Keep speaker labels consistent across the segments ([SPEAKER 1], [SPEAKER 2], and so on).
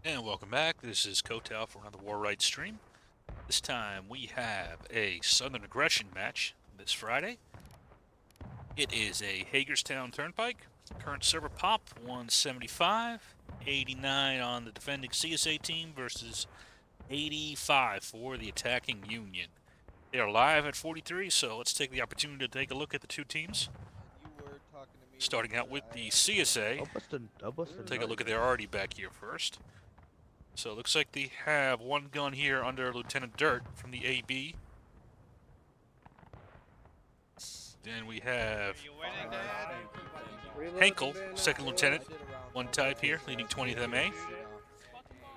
[SPEAKER 1] And welcome back. This is Kotal for another War Right stream. This time we have a Southern Aggression match this Friday. It is a Hagerstown Turnpike. Current server pop 175, 89 on the defending CSA team versus 85 for the attacking Union. They are live at 43, so let's take the opportunity to take a look at the two teams. Starting out with the CSA. Take a look at their already back here first. So it looks like they have one gun here under Lieutenant Dirt from the AB. Then we have Henkel, second lieutenant, one type here, leading 20th MA.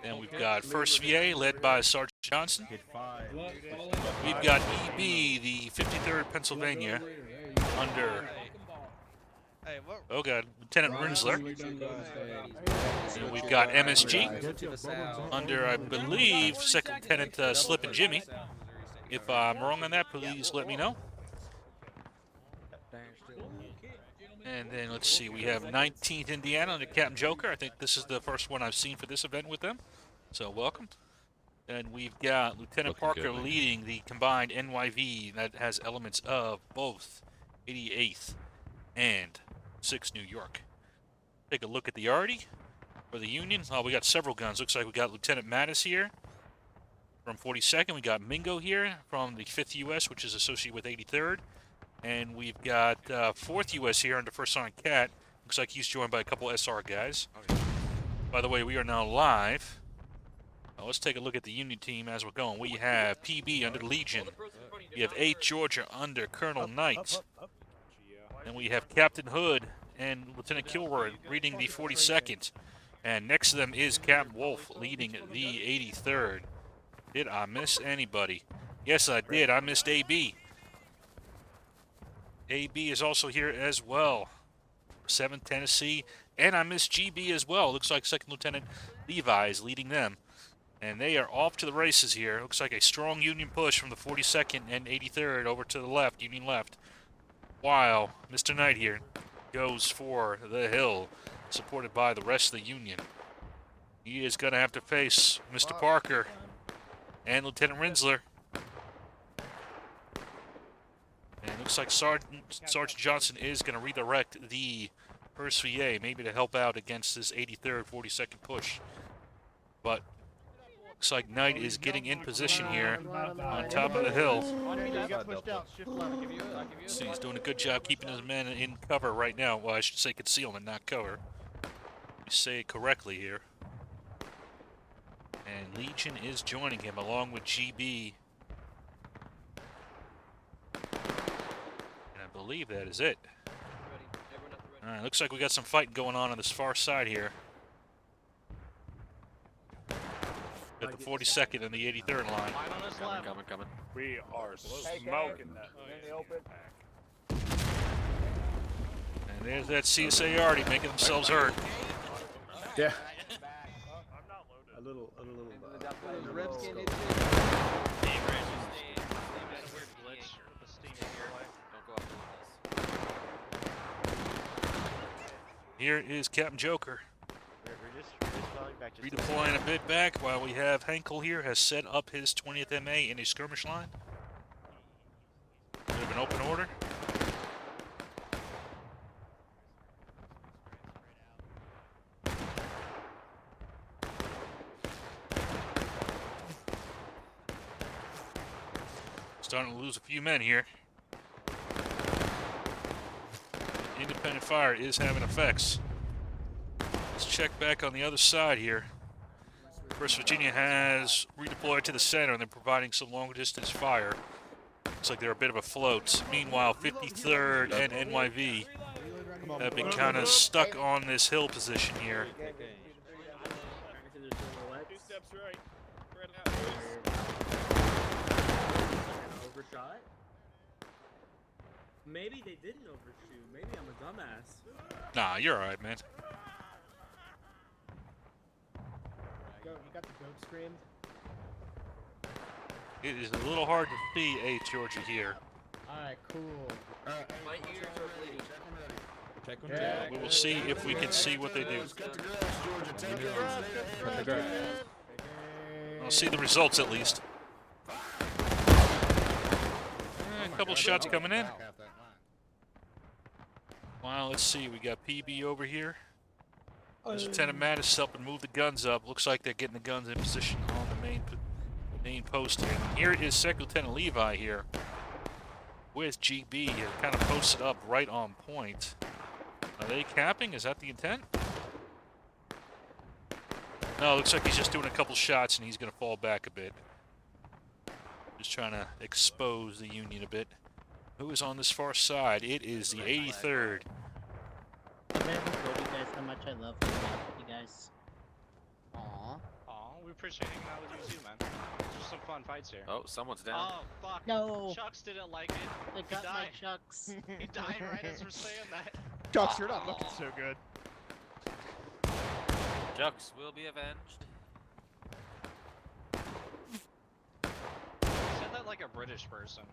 [SPEAKER 1] Then we've got 1st VA, led by Sergeant Johnson. We've got EB, the 53rd Pennsylvania, under, oh god, Lieutenant Rinsler. And we've got MSG, under, I believe, Second Lieutenant Slip and Jimmy. If I'm wrong on that, please let me know. And then let's see, we have 19th Indiana under Captain Joker. I think this is the first one I've seen for this event with them. So welcome. And we've got Lieutenant Parker leading the combined NYV that has elements of both 88th and 6th New York. Take a look at the Arty for the Union. Oh, we got several guns. Looks like we got Lieutenant Mattis here from 42nd. We got Mingo here from the 5th U.S., which is associated with 83rd. And we've got 4th U.S. here under First Sergeant Cat. Looks like he's joined by a couple SR guys. By the way, we are now live. Let's take a look at the Union team as we're going. We have PB under Legion. We have 8th Georgia under Colonel Knight. And we have Captain Hood and Lieutenant Kilroy leading the 42nd. And next to them is Captain Wolf leading the 83rd. Did I miss anybody? Yes, I did. I missed AB. AB is also here as well. 7th Tennessee, and I missed GB as well. Looks like Second Lieutenant Levi is leading them. And they are off to the races here. Looks like a strong Union push from the 42nd and 83rd over to the left, Union left. While Mr. Knight here goes for the hill, supported by the rest of the Union. He is going to have to face Mr. Parker and Lieutenant Rinsler. And it looks like Sergeant Johnson is going to redirect the 1st VA, maybe to help out against this 83rd, 42nd push. But looks like Knight is getting in position here on top of the hill. So he's doing a good job keeping his men in cover right now. Well, I should say concealment, not cover. You say it correctly here. And Legion is joining him along with GB. I believe that is it. Alright, looks like we got some fighting going on this far side here. Got the 42nd and the 83rd line.
[SPEAKER 2] Coming.
[SPEAKER 3] We are smoking that.
[SPEAKER 1] And there's that CSA already making themselves heard.
[SPEAKER 4] Yeah.
[SPEAKER 3] I'm not loaded.
[SPEAKER 4] A little.
[SPEAKER 1] Here is Captain Joker. Redeploying a bit back while we have Henkel here has set up his 20th MA in a skirmish line. Bit of an open order. Starting to lose a few men here. Independent fire is having effects. Let's check back on the other side here. 1st Virginia has redeployed to the center and they're providing some long distance fire. Looks like they're a bit of a float. Meanwhile, 53rd and NYV have been kind of stuck on this hill position here.
[SPEAKER 3] 2 steps right.
[SPEAKER 5] Overshot? Maybe they didn't overshoot. Maybe I'm a dumbass.
[SPEAKER 1] Nah, you're alright, man.
[SPEAKER 6] You got the goat scream?
[SPEAKER 1] It is a little hard to see 8th Georgia here.
[SPEAKER 6] Alright, cool.
[SPEAKER 4] Alright.
[SPEAKER 2] My ears are bleeding. Check on
[SPEAKER 6] Yeah.
[SPEAKER 2] Jack.
[SPEAKER 1] We will see if we can see what they do.
[SPEAKER 4] Cut the grass, Georgia. Take the grass.
[SPEAKER 2] Cut the grass.
[SPEAKER 1] I'll see the results at least. A couple shots coming in. Wow, let's see. We got PB over here. There's Lieutenant Mattis helping move the guns up. Looks like they're getting the guns in position on the main post here. And here is Second Lieutenant Levi here with GB, kind of posted up right on point. Are they capping? Is that the intent? No, it looks like he's just doing a couple shots and he's going to fall back a bit. Just trying to expose the Union a bit. Who is on this far side? It is the 83rd.
[SPEAKER 7] I never told you guys how much I love you guys. Aww.
[SPEAKER 8] Aw, we appreciate hanging out with you too, man. There's some fun fights here.
[SPEAKER 9] Oh, someone's down.
[SPEAKER 8] Oh, fuck.
[SPEAKER 7] No.
[SPEAKER 8] Chucks didn't like it.
[SPEAKER 7] I got my
[SPEAKER 8] died.
[SPEAKER 7] chucks.
[SPEAKER 8] He died right as we're saying that.
[SPEAKER 6] Chucks, you're not looking so good.
[SPEAKER 9] Jux will be avenged.
[SPEAKER 8] He said that like a British person.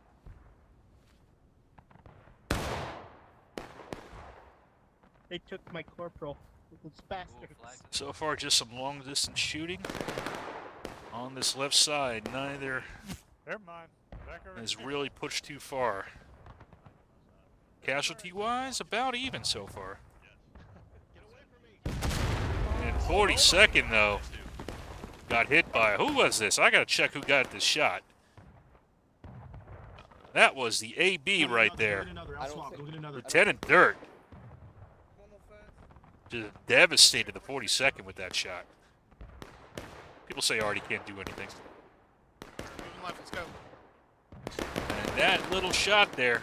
[SPEAKER 7] They took my corporal. Those bastards.
[SPEAKER 1] So far, just some long distance shooting on this left side. Neither
[SPEAKER 3] Never mind. Back over
[SPEAKER 1] has really pushed too far. Casualty wise, about even so far. And 42nd though got hit by, who was this? I gotta check who got this shot. That was the AB right there. Lieutenant Dirt. Just devastated the 42nd with that shot. People say Artie can't do anything.
[SPEAKER 4] Let's go.
[SPEAKER 1] And that little shot there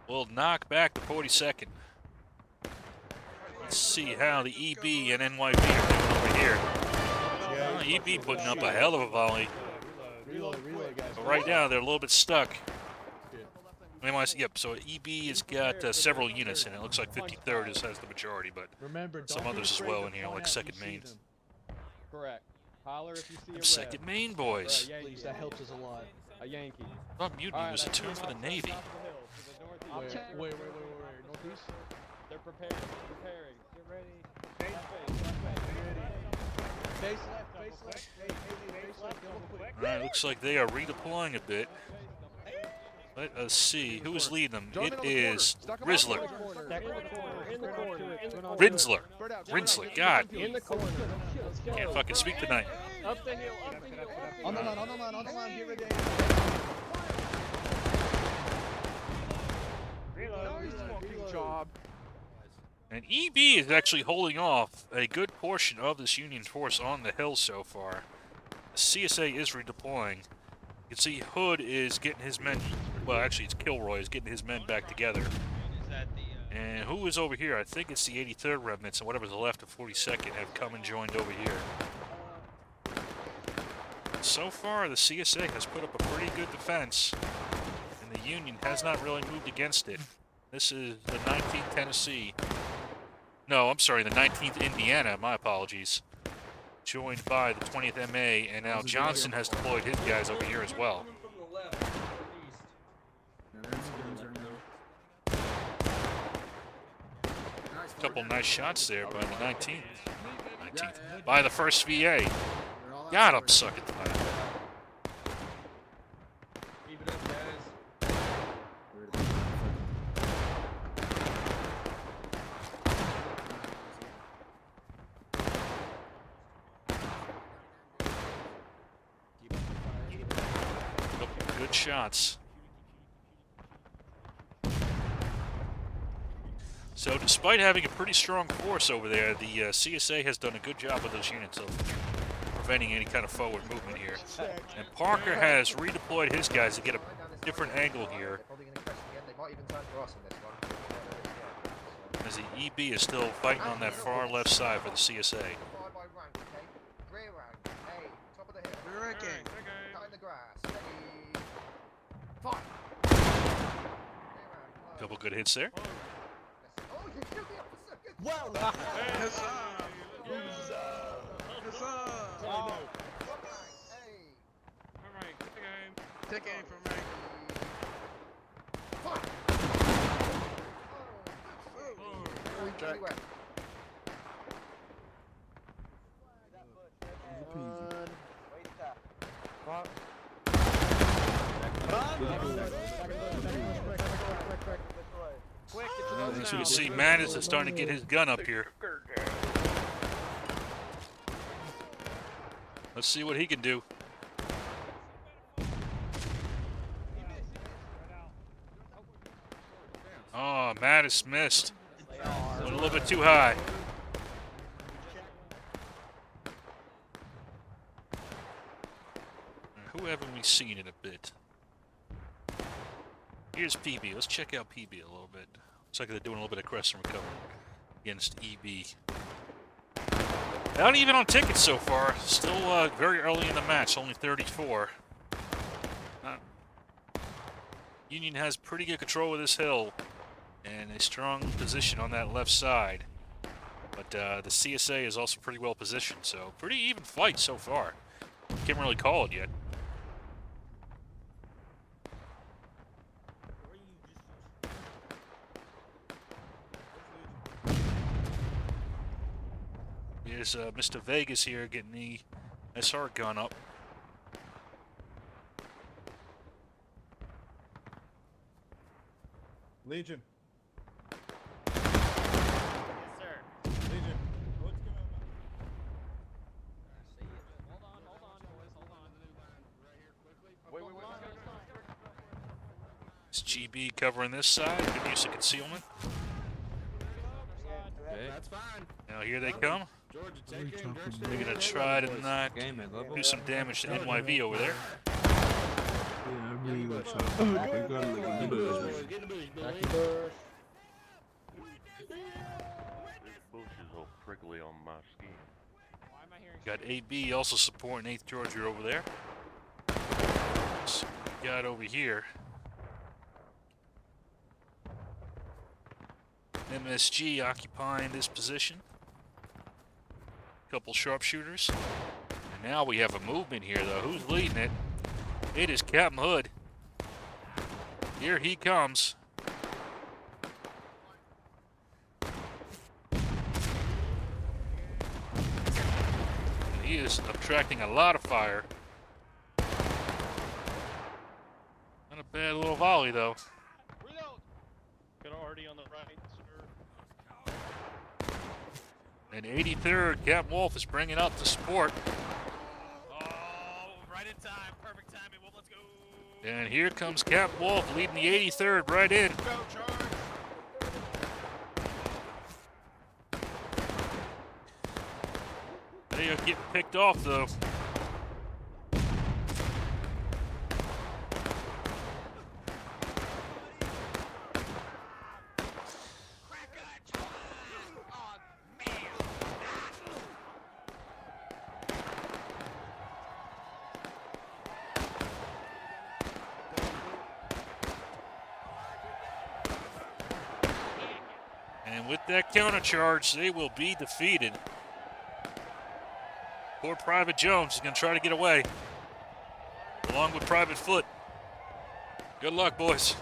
[SPEAKER 1] will knock back the 42nd. Let's see how the EB and NYB are doing over here. EB putting up a hell of a volley.
[SPEAKER 2] Reload, guys.
[SPEAKER 1] But right now, they're a little bit stuck. Yep, so EB has got several units in it. Looks like 53rd has the majority, but
[SPEAKER 2] Remember,
[SPEAKER 1] some
[SPEAKER 2] don't be
[SPEAKER 1] others as
[SPEAKER 2] afraid
[SPEAKER 1] well
[SPEAKER 2] to
[SPEAKER 1] in here,
[SPEAKER 2] point
[SPEAKER 1] like
[SPEAKER 2] out
[SPEAKER 1] Second
[SPEAKER 2] you see
[SPEAKER 1] Main.
[SPEAKER 2] them.
[SPEAKER 6] Correct. Holler if you see a red.
[SPEAKER 1] Second Main boys.
[SPEAKER 6] Or a Yankee.
[SPEAKER 2] Please, that helps us a lot.
[SPEAKER 6] A Yankee.
[SPEAKER 1] I thought mutiny was a term for the Navy.
[SPEAKER 2] Wait. Northeast?
[SPEAKER 6] They're preparing. Get ready. Face
[SPEAKER 2] Face left. Face left.
[SPEAKER 1] Alright, looks like they are redeploying a bit. Let us see. Who is leading them? It is Rinsler. Rinsler. God.
[SPEAKER 6] In the corner.
[SPEAKER 1] Can't fucking speak tonight.
[SPEAKER 6] Up the hill.
[SPEAKER 2] On the line, get ready.
[SPEAKER 6] Nice job.
[SPEAKER 1] And EB is actually holding off a good portion of this Union force on the hill so far. The CSA is redeploying. You can see Hood is getting his men, well actually it's Kilroy is getting his men back together. And who is over here? I think it's the 83rd Remnants and whatever's left of 42nd have come and joined over here. So far the CSA has put up a pretty good defense and the Union has not really moved against it. This is the 19th Tennessee. No, I'm sorry, the 19th Indiana, my apologies. Joined by the 20th MA, and now Johnson has deployed his guys over here as well. A couple nice shots there by the 19th. By the 1st VA. God, I'm sucking tonight.
[SPEAKER 6] Keep it up, guys.
[SPEAKER 1] Couple good shots. So despite having a pretty strong force over there, the CSA has done a good job with those units of preventing any kind of forward movement here. And Parker has redeployed his guys to get a different angle here. As the EB is still fighting on that far left side for the CSA. Couple good hits there.
[SPEAKER 2] Wow!
[SPEAKER 4] Take aim from me. everywhere.
[SPEAKER 1] As you can see, Mattis is starting to get his gun up here. Let's see what he can do. Oh, Mattis missed. Went a little bit too high. Who haven't we seen in a bit? Here's PB. Let's check out PB a little bit. Looks like they're doing a little bit of crest and recovery against EB. Not even on tickets so far. Still very early in the match, only 34. Union has pretty good control of this hill and a strong position on that left side. But the CSA is also pretty well positioned, so pretty even fight so far. Can't really call it yet. Here's Mr. Vegas here getting the SR gun up.
[SPEAKER 3] Legion.
[SPEAKER 9] Yes, sir.
[SPEAKER 3] Legion. What's going on?
[SPEAKER 6] Hold on, boys, hold on. Wait.
[SPEAKER 1] It's GB covering this side. Good use of concealment.
[SPEAKER 5] Okay.
[SPEAKER 4] That's fine.
[SPEAKER 1] Now here they come.
[SPEAKER 4] Georgia, take aim.
[SPEAKER 1] They're gonna try to not do some damage to NYV over there.
[SPEAKER 10] Prickly on my skin.
[SPEAKER 1] Got AB also supporting 8th Georgia over there. So we got over here MSG occupying this position. Couple sharpshooters. And now we have a movement here though. Who's leading it? It is Captain Hood. Here he comes. He is attracting a lot of fire. Not a bad little volley though.
[SPEAKER 6] Got already on the right, sir.
[SPEAKER 1] And 83rd, Captain Wolf is bringing up the support.
[SPEAKER 8] Oh, right in time. Perfect timing. Well, let's go.
[SPEAKER 1] And here comes Captain Wolf leading the 83rd right in.
[SPEAKER 4] Go, charge.
[SPEAKER 1] They are getting picked off though. And with that counter charge, they will be defeated. Poor Private Jones is going to try to get away, along with Private Foot. Good luck, boys.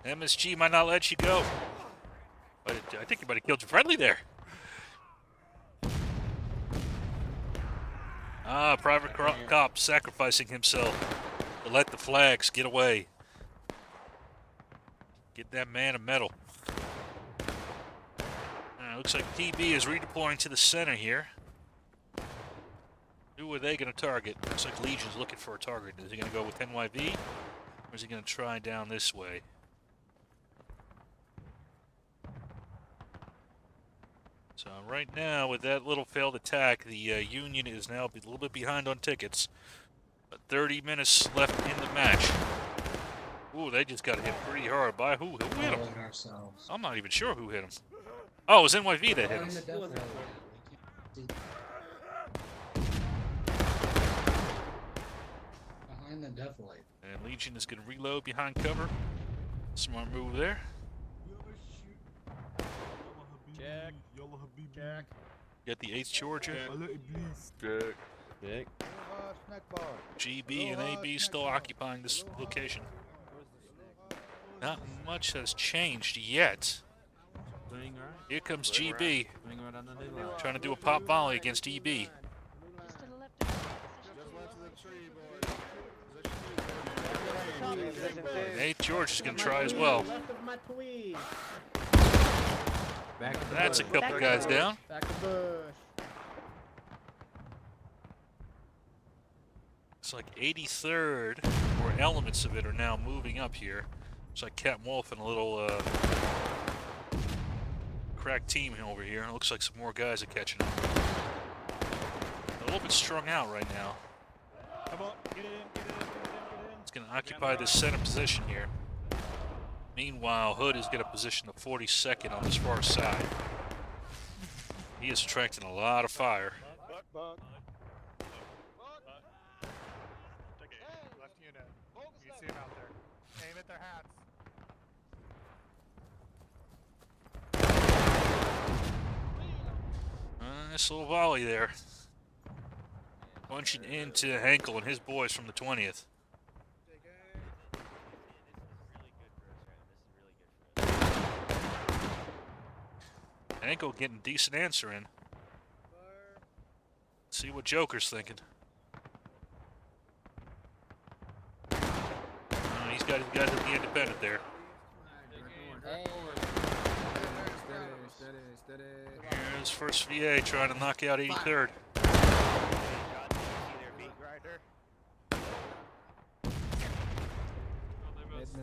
[SPEAKER 1] MSG might not let you go. But I think you might have killed your friendly there. Ah, Private Cop sacrificing himself to let the flags get away. Get that man a medal. Looks like PB is redeploying to the center here. Who are they going to target? Looks like Legion's looking for a target. Is he going to go with NYV? Or is he going to try down this way? So right now, with that little failed attack, the Union is now a little bit behind on tickets. But 30 minutes left in the match. Ooh, they just got hit pretty hard by who? Who hit him? I'm not even sure who hit him. Oh, it was NYV that hit him.
[SPEAKER 7] Behind the death light.
[SPEAKER 1] And Legion is going to reload behind cover. Smart move there.
[SPEAKER 6] Check. Check.
[SPEAKER 1] Got the 8th Georgia.
[SPEAKER 10] Check.
[SPEAKER 1] GB and AB still occupying this location. Not much has changed yet.
[SPEAKER 5] Swing right.
[SPEAKER 1] Here comes GB,
[SPEAKER 5] Swing right on the new line.
[SPEAKER 1] trying to do a pop volley against EB.
[SPEAKER 9] Just to the left of
[SPEAKER 4] Just left of the tree, boys. Position two.
[SPEAKER 1] And Nate George is going to try as well.
[SPEAKER 7] Left of my tweet.
[SPEAKER 5] Back to the
[SPEAKER 1] That's a
[SPEAKER 5] bush.
[SPEAKER 1] couple guys down.
[SPEAKER 2] Back to bush.
[SPEAKER 1] It's like 83rd, or elements of it are now moving up here. It's like Captain Wolf and a little crack team over here. It looks like some more guys are catching up. A little bit strung out right now.
[SPEAKER 3] Come on, get in.
[SPEAKER 1] It's going to occupy this center position here. Meanwhile, Hood is going to position the 42nd on this far side. He is attracting a lot of fire.
[SPEAKER 4] Buck. Take it. Left unit. You can see them out there. Aim at their hats.
[SPEAKER 1] Nice little volley there. Punching into Henkel and his boys from the 20th. Henkel getting a decent answer in. See what Joker's thinking. He's got his guys at the independent there. Here's first VA trying to knock out 83rd.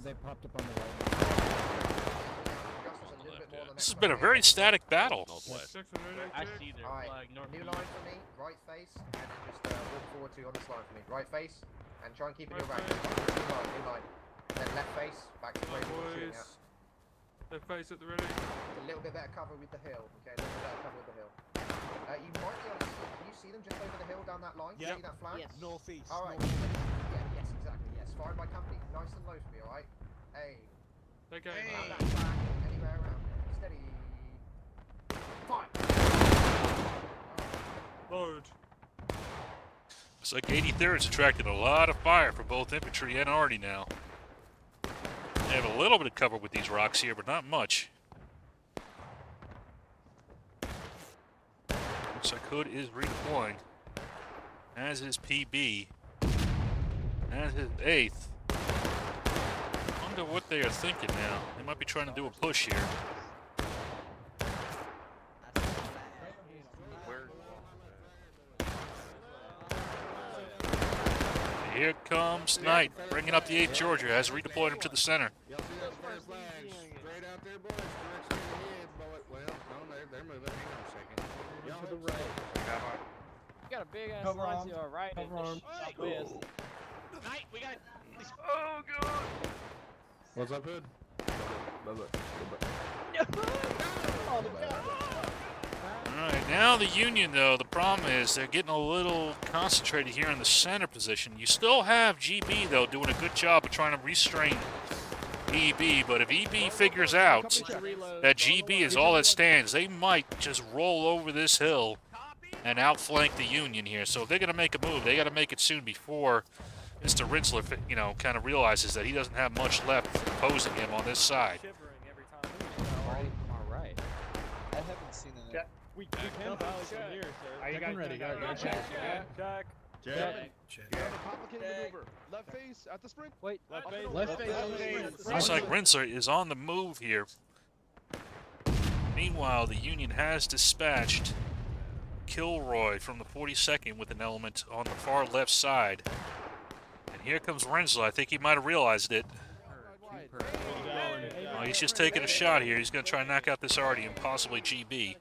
[SPEAKER 2] They popped up on the right.
[SPEAKER 1] This has been a very static battle.
[SPEAKER 9] I see their
[SPEAKER 6] Alright,
[SPEAKER 9] flag north.
[SPEAKER 6] new line for me, right face, and then just walk forward to on this line for me. Right face, and try and keep it in your back. New line. Then left face, back to where you're shooting at.
[SPEAKER 3] Left face at the ready.
[SPEAKER 6] A little bit better cover with the hill, okay? A little bit better cover with the hill. You might be able to see, can you see them just over the hill down that line?
[SPEAKER 2] Yep.
[SPEAKER 6] See that flag?
[SPEAKER 7] Yes.
[SPEAKER 2] Northeast.
[SPEAKER 6] Alright. Yes, exactly, yes. Fire my company, nice and low for me, alright? Hey.
[SPEAKER 3] Okay.
[SPEAKER 6] Around that flag, anywhere around. Steady. Fire!
[SPEAKER 3] Load.
[SPEAKER 1] It's like 83rd's attracted a lot of fire from both infantry and arty now. They have a little bit of cover with these rocks here, but not much. Looks like Hood is redeploying. As is PB. As is 8th. Wonder what they are thinking now. They might be trying to do a push here. Here comes Knight, bringing up the 8th Georgia, has redeployed him to the center.
[SPEAKER 4] Y'all see those first flags? Straight out there, boys. Direction of the head, bullet. Well, no, they're moving. Hang on a second. Y'all
[SPEAKER 2] To the right.
[SPEAKER 9] You got a big ass
[SPEAKER 2] Cover
[SPEAKER 9] line
[SPEAKER 2] arm.
[SPEAKER 9] to our right in
[SPEAKER 2] Cover arm.
[SPEAKER 9] the southwest.
[SPEAKER 8] Knight, we got.
[SPEAKER 1] Oh, God.
[SPEAKER 4] What's up, Hood?
[SPEAKER 1] Alright, now the Union, though, the problem is they're getting a little concentrated here in the center position. You still have GB, though, doing a good job of trying to restrain EB, but if EB figures out that GB is all that stands, they might just roll over this hill and outflank the Union here. So if they're going to make a move, they got to make it soon before Mr. Rinsler, you know, kind of realizes that he doesn't have much left opposing him on this side.
[SPEAKER 9] Alright.
[SPEAKER 2] I haven't seen it.
[SPEAKER 9] We can balance from here, sir.
[SPEAKER 2] Are you guys ready? Go.
[SPEAKER 9] Check.
[SPEAKER 2] Complicated maneuver. Left face at the sprint.
[SPEAKER 9] Wait,
[SPEAKER 2] Left face.
[SPEAKER 9] left face on the sprint.
[SPEAKER 1] Looks like Rinsler is on the move here. Meanwhile, the Union has dispatched Kilroy from the 42nd with an element on the far left side. And here comes Rinsler. I think he might have realized it. Oh, he's just taking a shot here. He's going to try and knock out this arty and possibly GB.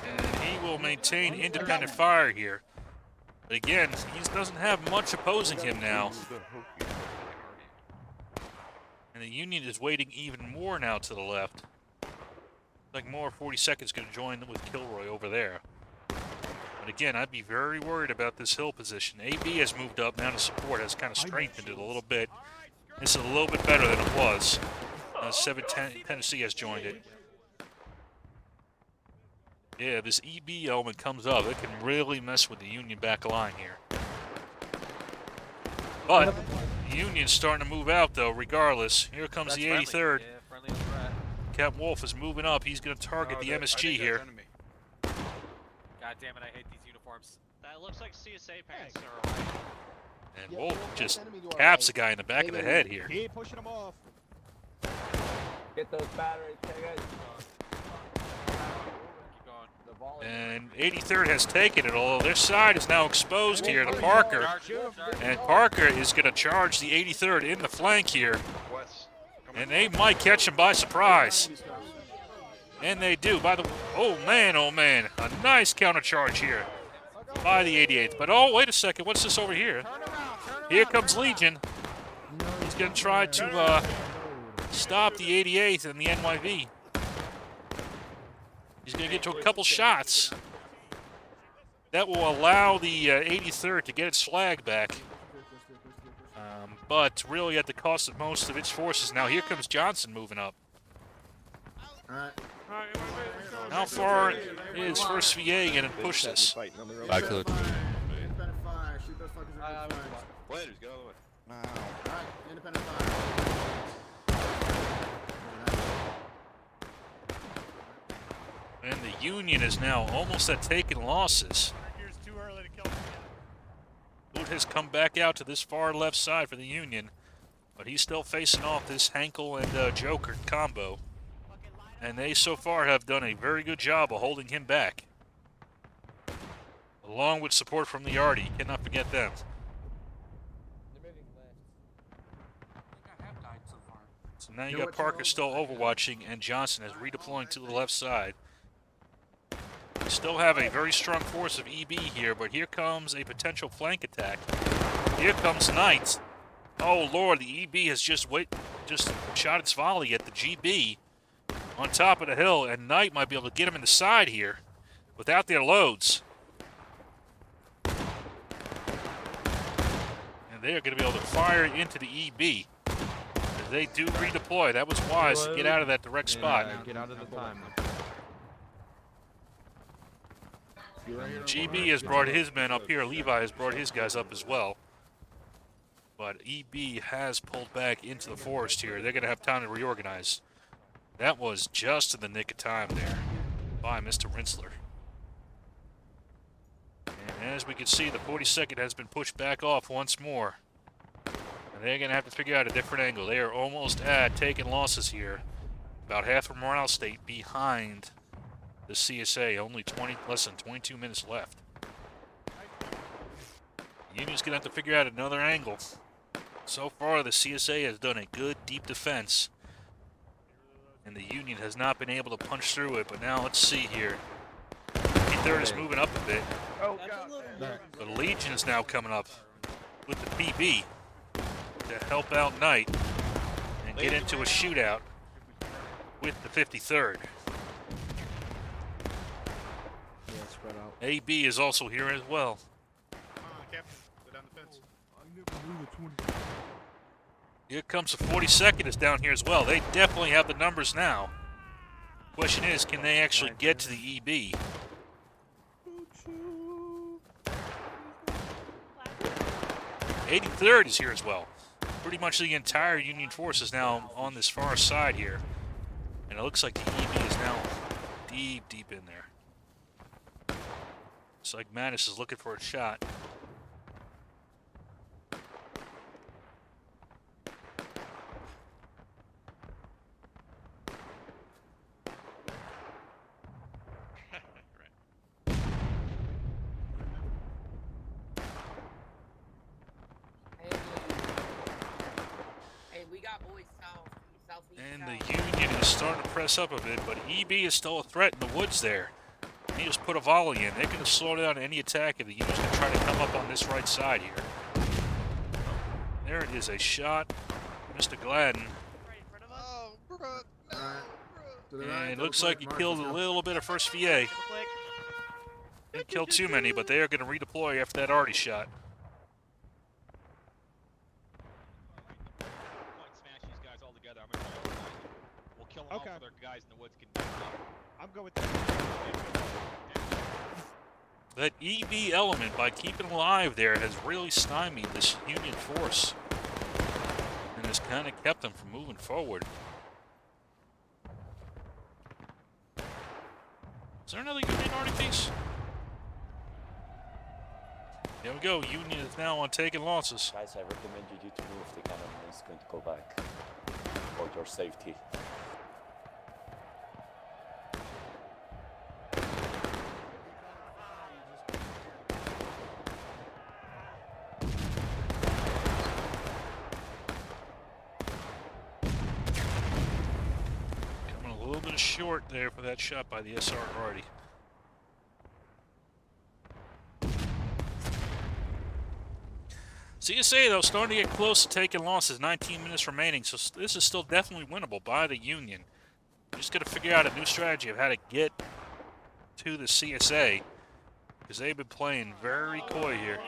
[SPEAKER 1] And he will maintain independent fire here. But again, he doesn't have much opposing him now. And the Union is waiting even more now to the left. Like more 42nd is going to join with Kilroy over there. But again, I'd be very worried about this hill position. AB has moved up now to support, has kind of strengthened it a little bit. This is a little bit better than it was. 710 Tennessee has joined it. Yeah, this EB element comes up. It can really mess with the Union back line here. But Union's starting to move out, though, regardless. Here comes the 83rd.
[SPEAKER 8] Yeah, friendly on the right.
[SPEAKER 1] Cap Wolf is moving up. He's going to target the MSG here.
[SPEAKER 8] God damn it, I hate these uniforms. That looks like CSA pants are right.
[SPEAKER 1] And
[SPEAKER 2] Yeah,
[SPEAKER 1] Wolf
[SPEAKER 2] Wolf,
[SPEAKER 1] just
[SPEAKER 2] enemy to our
[SPEAKER 1] caps the
[SPEAKER 2] right.
[SPEAKER 1] guy in the back of the head here.
[SPEAKER 3] Keep pushing them off.
[SPEAKER 9] Get those batteries, take it.
[SPEAKER 8] Keep going.
[SPEAKER 9] The volume.
[SPEAKER 1] And 83rd has taken it, although their side is now exposed here to Parker. And Parker is going to charge the 83rd in the flank here. And they might catch him by surprise. And they do. By the way, oh man, a nice counter charge here by the 88th. But oh, wait a second, what's this over here? Here comes Legion. He's going to try to stop the 88th and the NYV. He's going to get to a couple shots. That will allow the 83rd to get its flag back. But really at the cost of most of its forces. Now here comes Johnson moving up.
[SPEAKER 4] Alright.
[SPEAKER 1] How far is First VA going to push this?
[SPEAKER 10] Back to the
[SPEAKER 4] Independent fire. Shoot those fuckers with the flags.
[SPEAKER 10] Players, get out of the way.
[SPEAKER 4] Alright, independent fire.
[SPEAKER 1] And the Union is now almost at taking losses. Hood has come back out to this far left side for the Union, but he's still facing off this Hankel and Joker combo. And they so far have done a very good job of holding him back. Along with support from the Arty. Cannot forget them. So now you got Parker still overwatching, and Johnson is redeploying to the left side. We still have a very strong force of EB here, but here comes a potential flank attack. Here comes Knight. Oh lord, the EB has just shot its volley at the GB on top of the hill, and Knight might be able to get him in the side here without their loads. And they are going to be able to fire into the EB. As they do redeploy. That was wise to get out of that direct spot.
[SPEAKER 2] Get out of the time.
[SPEAKER 1] GB has brought his men up here. Levi has brought his guys up as well. But EB has pulled back into the forest here. They're going to have time to reorganize. That was just in the nick of time there by Mr. Rinsler. And as we can see, the 42nd has been pushed back off once more. And they're going to have to figure out a different angle. They are almost at taking losses here. About half of Morale State behind the CSA. Only less than 22 minutes left. Union's going to have to figure out another angle. So far, the CSA has done a good deep defense. And the Union has not been able to punch through it, but now let's see here. 53rd is moving up a bit.
[SPEAKER 2] Oh, God.
[SPEAKER 1] The Legion is now coming up with the PB to help out Knight and get into a shootout with the 53rd.
[SPEAKER 2] Yeah, spread out.
[SPEAKER 1] AB is also here as well.
[SPEAKER 3] Captain, go down the fence.
[SPEAKER 1] Here comes the 42nd is down here as well. They definitely have the numbers now. Question is, can they actually get to the EB? The 83rd is here as well. Pretty much the entire Union force is now on this far side here. And it looks like the EB is now deep, deep in there. It's like Mattis is looking for a shot. And the Union is starting to press up a bit, but EB is still a threat in the woods there. He just put a volley in. They're going to slow down any attack if the Union's going to try to come up on this right side here. There it is, a shot. Mr. Gladden.
[SPEAKER 8] Oh, bro. No,
[SPEAKER 1] And it looks like he killed a little bit of first VA. Didn't kill too many, but they are going to redeploy after that Arty shot.
[SPEAKER 8] Smash these guys all together. I'm gonna try to we'll kill them all so their guys in the woods can.
[SPEAKER 3] I'm good with that.
[SPEAKER 1] That EB element, by keeping alive there, has really stymied this Union force and has kind of kept them from moving forward. Is there another Union Army piece? There we go. Union is now on taking losses.
[SPEAKER 11] Guys, I recommend you to move. The cannon is going to go back for your safety.
[SPEAKER 1] Coming a little bit short there for that shot by the SR Hardy. CSA, though, starting to get close to taking losses. 19 minutes remaining, so this is still definitely winnable by the Union. Just got to figure out a new strategy of how to get to the CSA, because they've been playing very coy here.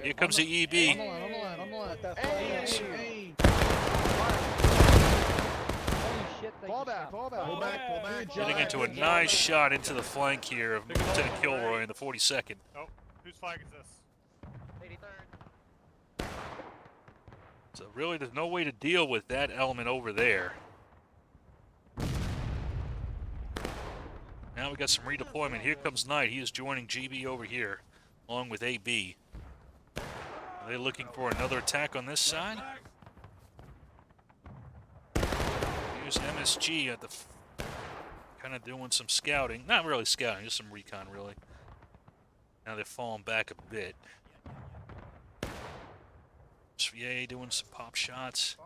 [SPEAKER 1] Here comes the EB.
[SPEAKER 3] Fall back.
[SPEAKER 1] Getting into a nice shot into the flank here of Lieutenant Kilroy in the 42nd.
[SPEAKER 3] Oh, whose flag is this?
[SPEAKER 1] So really, there's no way to deal with that element over there. Now we got some redeployment. Here comes Knight. He is joining GB over here, along with AB. Are they looking for another attack on this side? Here's MSG at the kind of doing some scouting. Not really scouting, just some recon, really. Now they're falling back a bit. SVA doing some pop shots.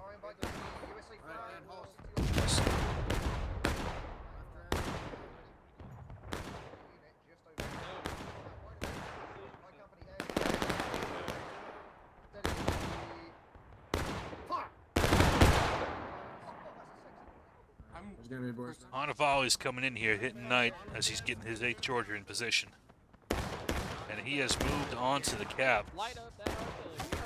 [SPEAKER 1] Honoval is coming in here, hitting Knight as he's getting his 8th Georgia in position. And he has moved on to the cap.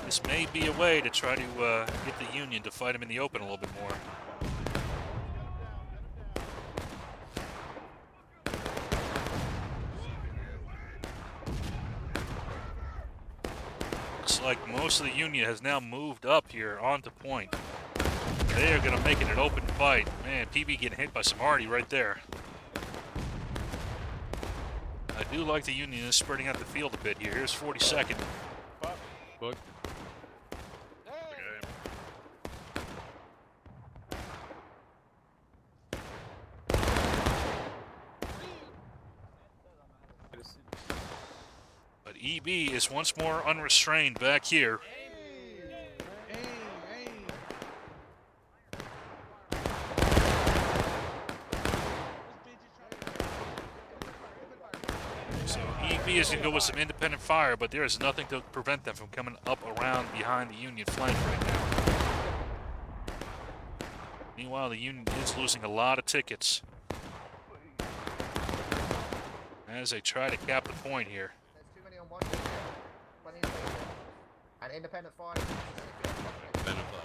[SPEAKER 1] This may be a way to try to get the Union to fight him in the open a little bit more. Looks like most of the Union has now moved up here onto point. They are going to make it an open fight. Man, PB getting hit by some Hardy right there. I do like the Union is spreading out the field a bit here. Here's 42nd.
[SPEAKER 3] Book.
[SPEAKER 1] But EB is once more unrestrained back here. So EB is going to go with some independent fire, but there is nothing to prevent them from coming up around behind the Union flank right now. Meanwhile, the Union is losing a lot of tickets as they try to cap the point here.
[SPEAKER 6] There's too many on one. Plenty of space. And independent fire.
[SPEAKER 3] Independent fire.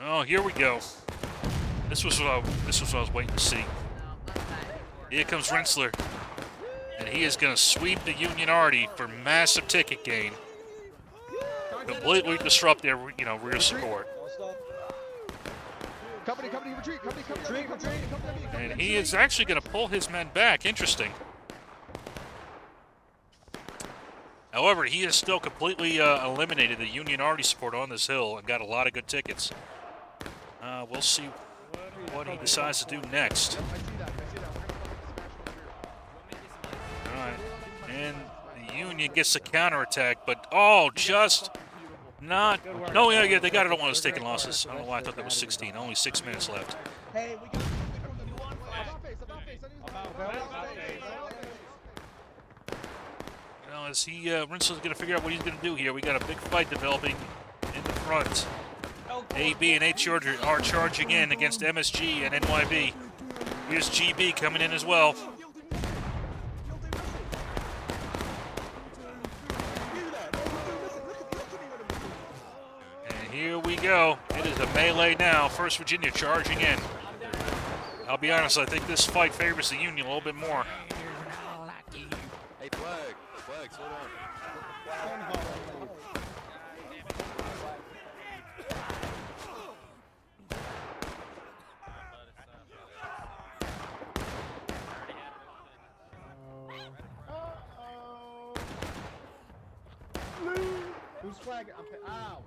[SPEAKER 1] Oh, here we go. This was what I was waiting to see. Here comes Rensler, and he is going to sweep the Union Arty for massive ticket gain. Completely disrupt their, rear support.
[SPEAKER 3] Company, retreat.
[SPEAKER 1] And he is actually going to pull his men back. Interesting. However, he has still completely eliminated the Union Arty support on this hill and got a lot of good tickets. We'll see what he decides to do next. All right, and the Union gets a counterattack, but just not. No, yeah, they got it on one of those taking losses. I don't know why I thought that was 16. Only 6 minutes left.
[SPEAKER 2] Hey, we got
[SPEAKER 1] As Rensler's going to figure out what he's going to do here. We got a big fight developing in the front. AB and H are charging in against MSG and NYB. Here's GB coming in as well. And here we go. It is a melee now. First Virginia charging in. I'll be honest, I think this fight favors the Union a little bit more.
[SPEAKER 3] Hey, Flag, slow down.
[SPEAKER 2] Who's flag? Ow!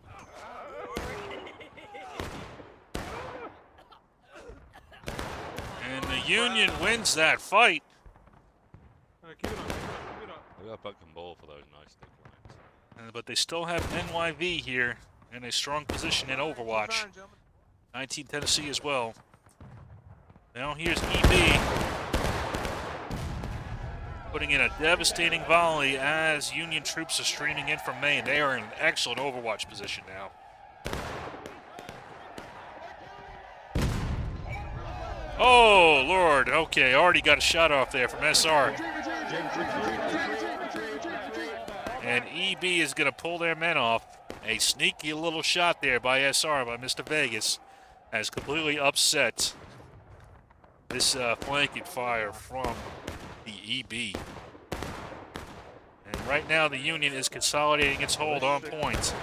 [SPEAKER 1] And the Union wins that fight.
[SPEAKER 3] Keep it on. We got fucking bowl for those nice stick lines.
[SPEAKER 1] But they still have NYV here in a strong position in Overwatch. 19 Tennessee as well. Now here's EB putting in a devastating volley as Union troops are streaming in from Maine. They are in an excellent Overwatch position now. Oh, Lord. Okay, already got a shot off there from SR. And EB is going to pull their men off. A sneaky little shot there by SR, by Mr. Vegas, has completely upset this flanking fire from the EB. And right now the Union is consolidating its hold on point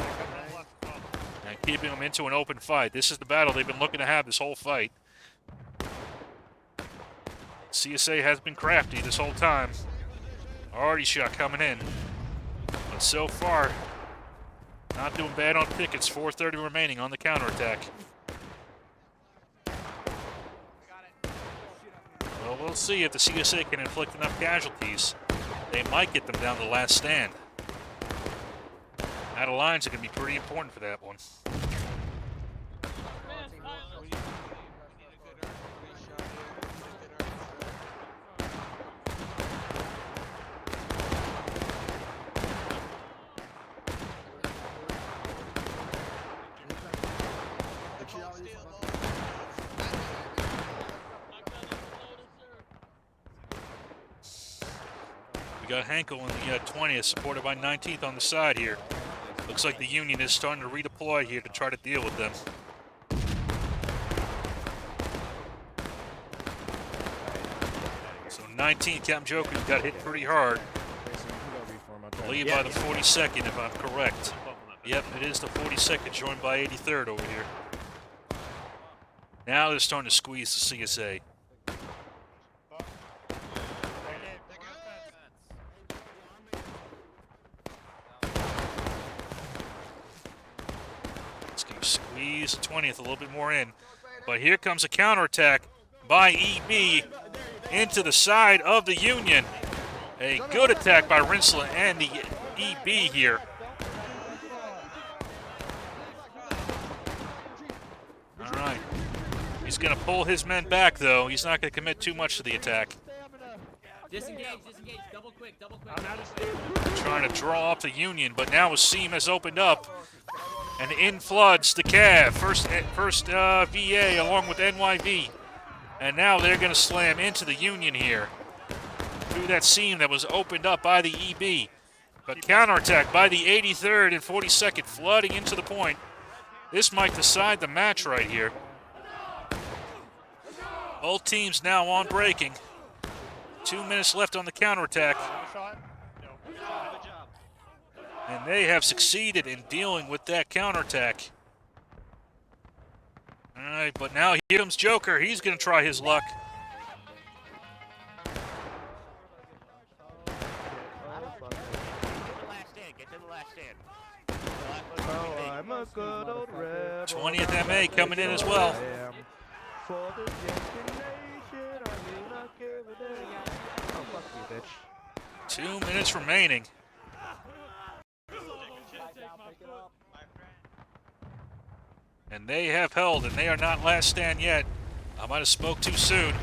[SPEAKER 1] and keeping them into an open fight. This is the battle they've been looking to have this whole fight. CSA has been crafty this whole time. Already shot coming in. But so far, not doing bad on tickets. 4:30 remaining on the counterattack. Well, we'll see if the CSA can inflict enough casualties. They might get them down to the last stand. Out of lines are going to be pretty important for that one. We got Hankel in the 20th, supported by 19th on the side here. Looks like the Union is starting to redeploy here to try to deal with them. So 19th, Captain Joker got hit pretty hard. I believe by the 42nd, if I'm correct. Yep, it is the 42nd, joined by 83rd over here. Now they're starting to squeeze the CSA. Squeeze the 20th a little bit more in. But here comes a counterattack by EB into the side of the Union. A good attack by Rinsler and the EB here. All right. He's going to pull his men back, though. He's not going to commit too much to the attack.
[SPEAKER 5] Disengage, double quick.
[SPEAKER 1] Trying to draw off the Union, but now a seam has opened up. And in floods the Cav, first VA along with NYV. And now they're going to slam into the Union here through that seam that was opened up by the EB. But counterattack by the 83rd and 42nd flooding into the point. This might decide the match right here. Both teams now on breaking. 2 minutes left on the counterattack. And they have succeeded in dealing with that counterattack. All right, but now here comes Joker. He's going to try his luck.
[SPEAKER 8] Get to the last stand.
[SPEAKER 2] Oh, I'm a good old rebel.
[SPEAKER 1] 20th MA coming in as well.
[SPEAKER 2] For this destination, I will not give a damn. Oh, fuck you, bitch.
[SPEAKER 1] 2 minutes remaining. And they have held, and they are not last stand yet. I might have spoke too soon.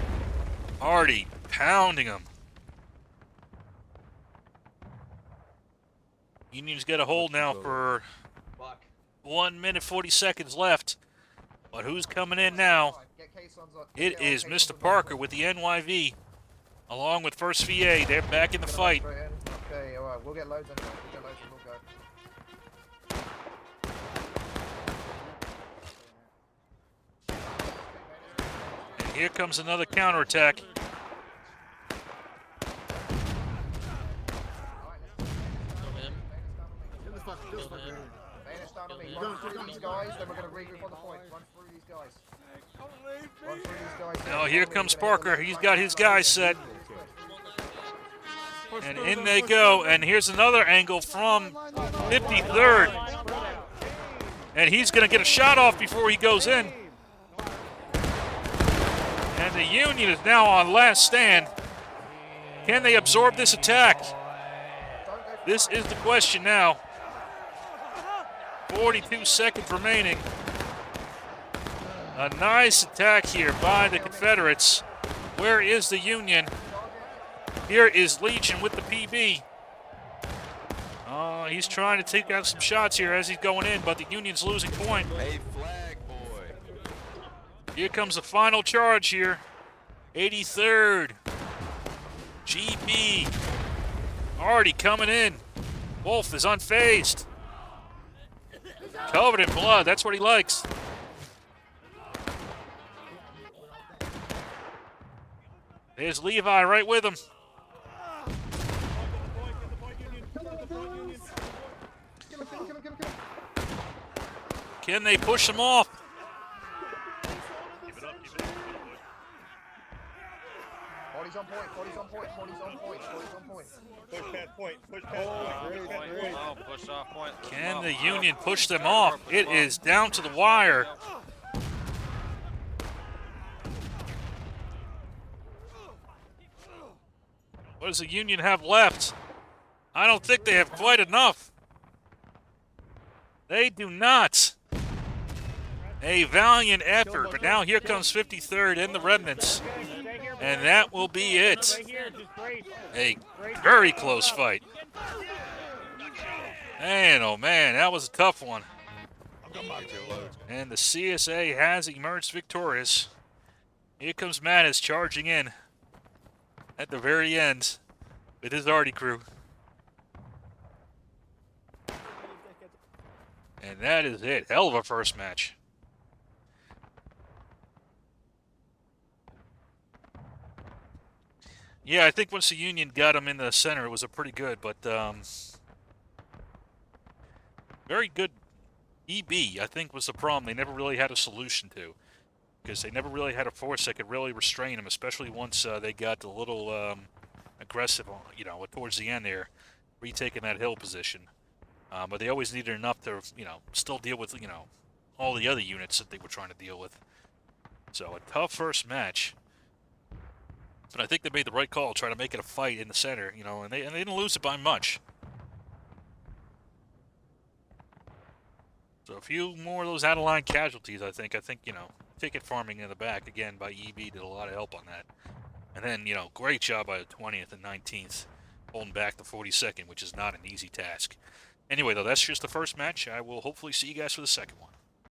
[SPEAKER 1] Hardy pounding them. Union's got a hold now for 1 minute 40 seconds left. But who's coming in now?
[SPEAKER 6] Get caissons on.
[SPEAKER 1] It is Mr. Parker with the NYV, along with First VA. They're back in the fight.
[SPEAKER 6] Okay, alright, we'll get loads anyway. We'll get loads and we'll go.
[SPEAKER 1] And here comes another counterattack.
[SPEAKER 6] Run through these guys, then we're going to regroup on the point. Run through these guys. Run through these guys.
[SPEAKER 1] Now here comes Parker. He's got his guys set. And in they go. And here's another angle from 53rd. And he's going to get a shot off before he goes in. And the Union is now on last stand. Can they absorb this attack? This is the question now. 42 seconds remaining. A nice attack here by the Confederates. Where is the Union? Here is Legion with the PB. He's trying to take out some shots here as he's going in, but the Union's losing point.
[SPEAKER 3] Hey, flag boy.
[SPEAKER 1] Here comes the final charge here. 83rd. GB. Already coming in. Wolf is unfazed. Covered in blood. That's what he likes. There's Levi right with him. Can they push him off?
[SPEAKER 6] Body's on point, body's on point, body's on point, body's on point.
[SPEAKER 2] Push that point, push that point.
[SPEAKER 8] Push off point.
[SPEAKER 1] Can the Union push them off? It is down to the wire. What does the Union have left? I don't think they have quite enough. They do not. A valiant effort, but now here comes 53rd and the remnants. And that will be it. A very close fight. Man, oh man, that was a tough one. And the CSA has emerged victorious. Here comes Mattis charging in at the very end with his Artie crew. And that is it. Hell of a first match. Yeah, I think once the Union got him in the center, it was a pretty good, but very good EB, I think, was the problem they never really had a solution to. Because they never really had a force that could really restrain him, especially once they got a little aggressive, you know, towards the end there, retaking that hill position. But they always needed enough to, you know, still deal with, you know, all the other units that they were trying to deal with. So a tough first match. But I think they made the right call, trying to make it a fight in the center, you know, and they didn't lose it by much. So a few more of those out-of-line casualties, I think, you know, ticket farming in the back, again, by EB did a lot of help on that. And then, you know, great job by the 20th and 19th, holding back the 42nd, which is not an easy task. Anyway, though, that's just the first match. I will hopefully see you guys for the second one.